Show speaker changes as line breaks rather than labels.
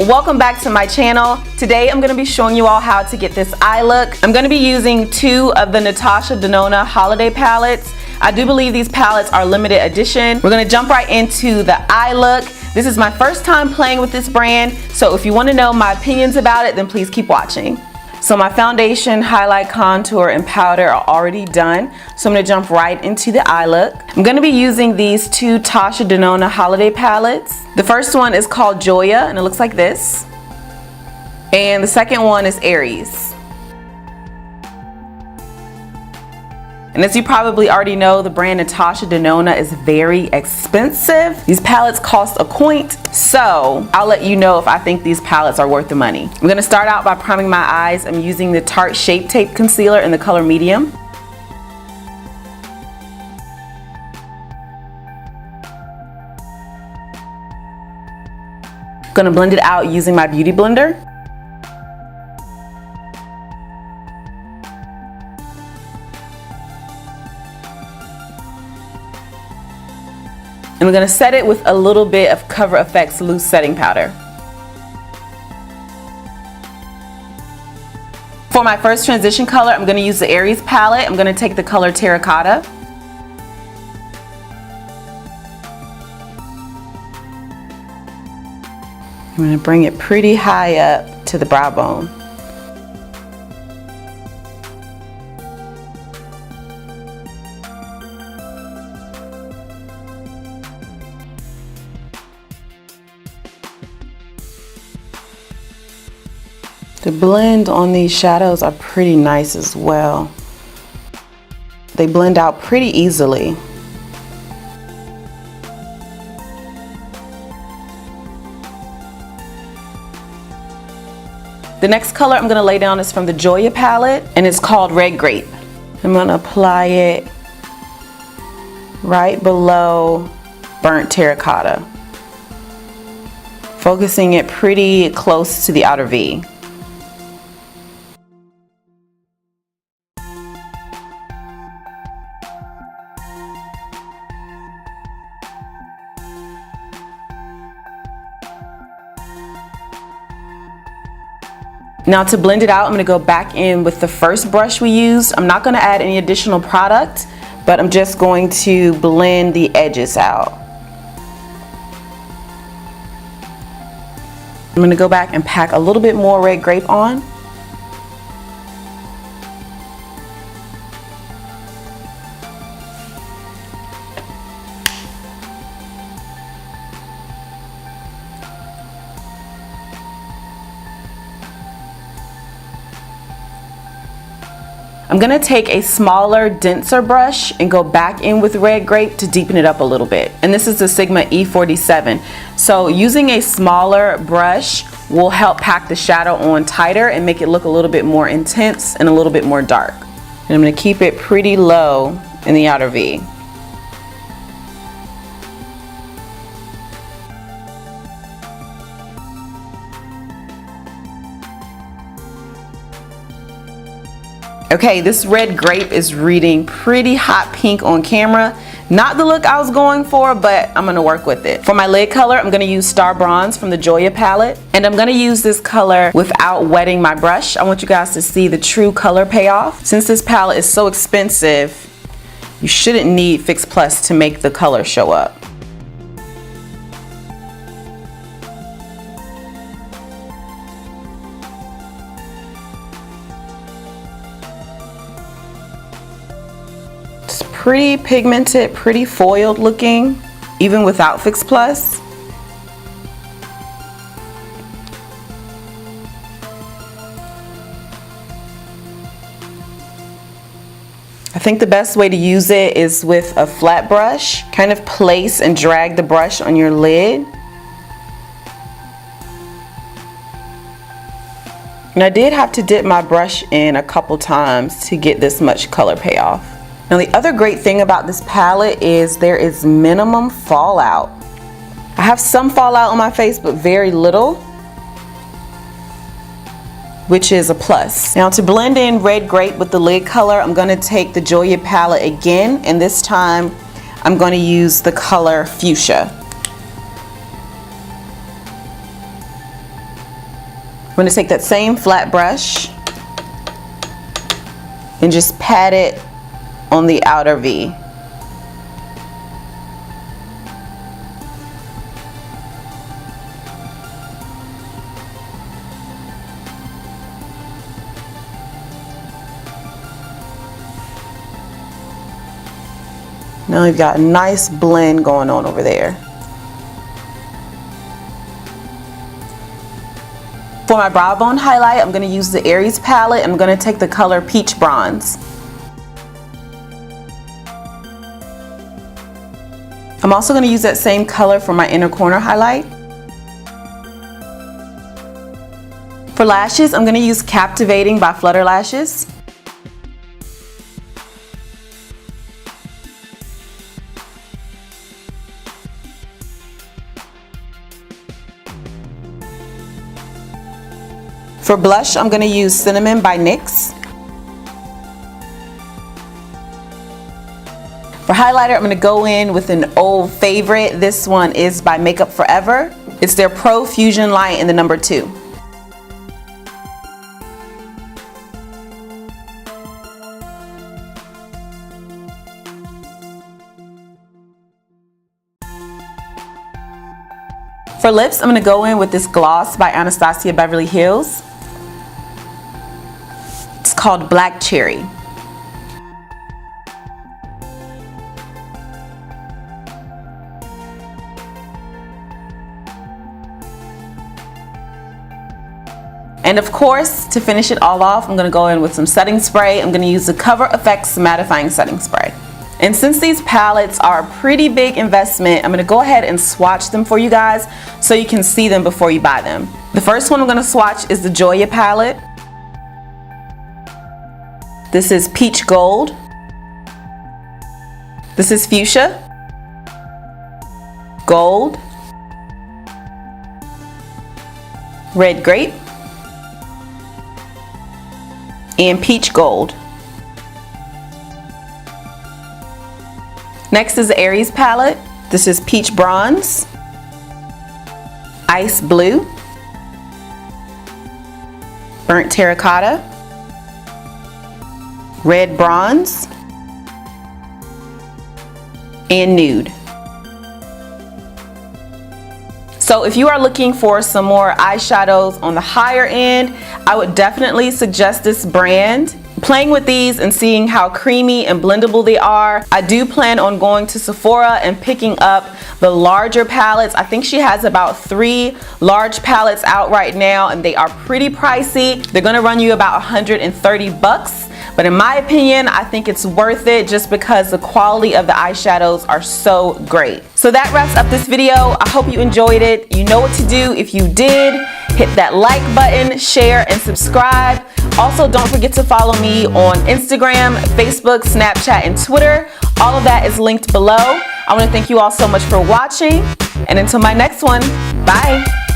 welcome back to my channel. Today I'm going to be showing you all how to get this eye look. I'm going to be using 2 of the Natasha Denona holiday palettes. I do believe these palettes are limited edition. We're going to jump right into the eye look. This is my first time playing with this brand, so if you want to know my opinions about it, then please keep watching. So my foundation, highlight, contour, and powder are already done. So I'm going to jump right into the eye look. I'm going to be using these 2 Natasha Denona holiday palettes. The first one is called Joya, and it looks like this. And the second one is Aries. And as you probably already know, the brand Natasha Denona is very expensive. These palettes cost a quint, so I'll let you know if I think these palettes are worth the money. I'm gonna start out by priming my eyes. I'm using the Tarte Shape Tape Concealer in the color medium. Gonna blend it out using my beauty blender. And we're going to set it with a little bit of Cover FX loose setting powder. For my first transition color, I'm going to use the Aries palette. I'm going to take the color Terracotta. I'm going to bring it pretty high up to the brow bone. The blend on these shadows are pretty nice as well. They blend out pretty easily. The next color I'm going to lay down is from the Joya palette, and it's called Red Grape. I'm going to apply it right below Burnt Terracotta, focusing it pretty close to the outer V. Now to blend it out, I'm going to go back in with the first brush we used. I'm not going to add any additional product, but I'm just going to blend the edges out. I'm going to go back and pack a little bit more Red Grape on. I'm going to take a smaller, denser brush and go back in with Red Grape to deepen it up a little bit. And this is the Sigma E47. So using a smaller brush will help pack the shadow on tighter and make it look a little bit more intense and a little bit more dark. And I'm going to keep it pretty low in the outer V. Okay, this Red Grape is reading pretty hot pink on camera. Not the look I was going for, but I'm gonna work with it. For my lid color, I'm gonna use Star Bronze from the Joya palette. And I'm gonna use this color without wetting my brush. I want you guys to see the true color payoff. Since this palette is so expensive, you shouldn't need Fix Plus to make the color show up. Pretty pigmented, pretty foiled looking, even without Fix Plus. I think the best way to use it is with a flat brush. Kind of place and drag the brush on your lid. And I did have to dip my brush in a couple times to get this much color payoff. Now the other great thing about this palette is there is minimum fallout. I have some fallout on my face, but very little, which is a plus. Now to blend in Red Grape with the lid color, I'm going to take the Joya palette again, and this time I'm going to use the color Fuchsia. I'm going to take that same flat brush and just pat it on the outer V. Now we've got a nice blend going on over there. For my brow bone highlight, I'm going to use the Aries palette. I'm going to take the color Peach Bronze. I'm also going to use that same color for my inner corner highlight. For lashes, I'm going to use Captivating by Flutter Lashes. For blush, I'm going to use Cinnamon by NYX. For highlighter, I'm going to go in with an old favorite. This one is by Makeup Forever. It's their Pro Fusion Light in the number 2. For lips, I'm going to go in with this gloss by Anastasia Beverly Hills. It's called Black Cherry. And of course, to finish it all off, I'm going to go in with some setting spray. I'm going to use the Cover FX Mattifying Setting Spray. And since these palettes are a pretty big investment, I'm going to go ahead and swatch them for you guys so you can see them before you buy them. The first one I'm going to swatch is the Joya palette. This is Peach Gold. This is Fuchsia, Gold, Red Grape, and Peach Gold. Next is the Aries palette. This is Peach Bronze, Ice Blue, Burnt Terracotta, Red Bronze, and Nude. So if you are looking for some more eyeshadows on the higher end, I would definitely suggest this brand. Playing with these and seeing how creamy and blendable they are, I do plan on going to Sephora and picking up the larger palettes. I think she has about 3 large palettes out right now, and they are pretty pricey. They're gonna run you about 130 bucks. But in my opinion, I think it's worth it just because the quality of the eyeshadows are so great. So that wraps up this video. I hope you enjoyed it. You know what to do. If you did, hit that like button, share, and subscribe. Also, don't forget to follow me on Instagram, Facebook, Snapchat, and Twitter. All of that is linked below. I want to thank you all so much for watching. And until my next one, bye.